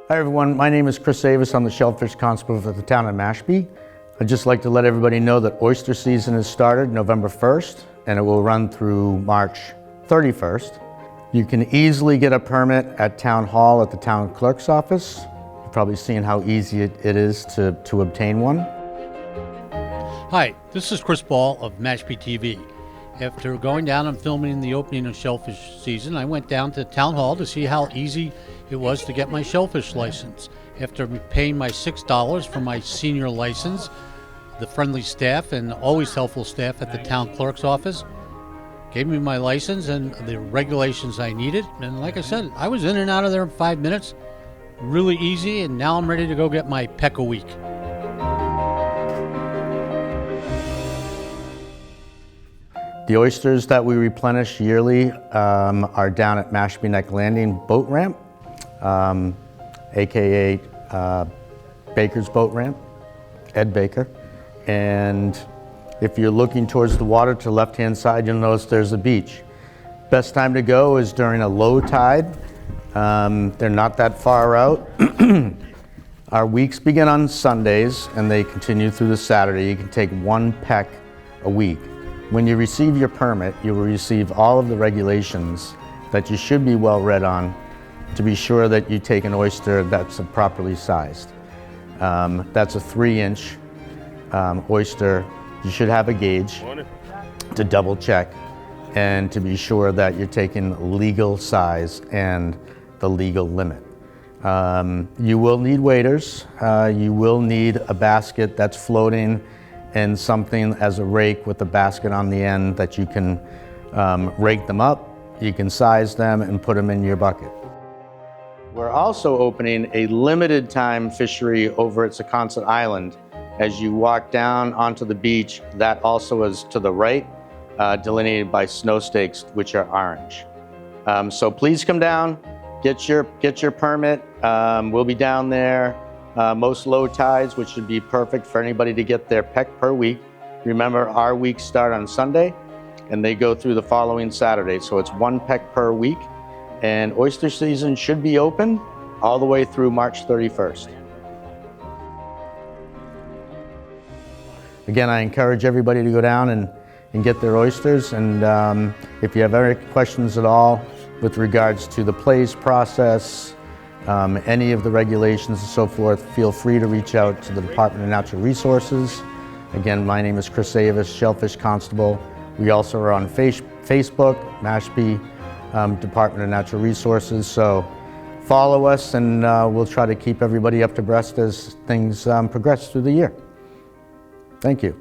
Hi everyone, my name is Chris Avis. I'm the Shellfish Constable for the town of Mashpee. I'd just like to let everybody know that oyster season has started November 1st and it will run through March 31st. You can easily get a permit at Town Hall at the town clerk's office. You've probably seen how easy it is to obtain one. Hi, this is Chris Ball of Mashpee TV. After going down and filming the opening of shellfish season, I went down to Town Hall to see how easy it was to get my shellfish license. After paying my $6 for my senior license, the friendly staff and always helpful staff at the town clerk's office gave me my license and the regulations I needed. And like I said, I was in and out of there in 5 minutes. Really easy, and now I'm ready to go get my peck a week. The oysters that we replenish yearly are down at Mashpee Neck Landing boat ramp, AKA Baker's boat ramp, Ed Baker. And if you're looking towards the water to the left-hand side, you'll notice there's a beach. Best time to go is during a low tide. They're not that far out. Our weeks begin on Sundays and they continue through the Saturday. You can take one peck a week. When you receive your permit, you will receive all of the regulations that you should be well read on to be sure that you take an oyster that's properly sized. That's a 3-inch oyster. You should have a gauge to double check and to be sure that you're taking legal size and the legal limit. You will need waders. You will need a basket that's floating and something as a rake with a basket on the end that you can rake them up, you can size them and put them in your bucket. We're also opening a limited time fishery over at Seconsett Island. As you walk down onto the beach, that also is to the right, delineated by snow stakes, which are orange. So please come down, get your permit. We'll be down there. Most low tides, which should be perfect for anybody to get their peck per week. Remember, our weeks start on Sunday and they go through the following Saturday. So it's one peck per week, and oyster season should be open all the way through March 31st. Again, I encourage everybody to go down and get their oysters. And if you have any questions at all with regards to the place process, any of the regulations and so forth, feel free to reach out to the Department of Natural Resources. Again, my name is Chris Avis, Shellfish Constable. We also are on Facebook, Mashpee Department of Natural Resources. So follow us and we'll try to keep everybody up to breast as things progress through the year. Thank you.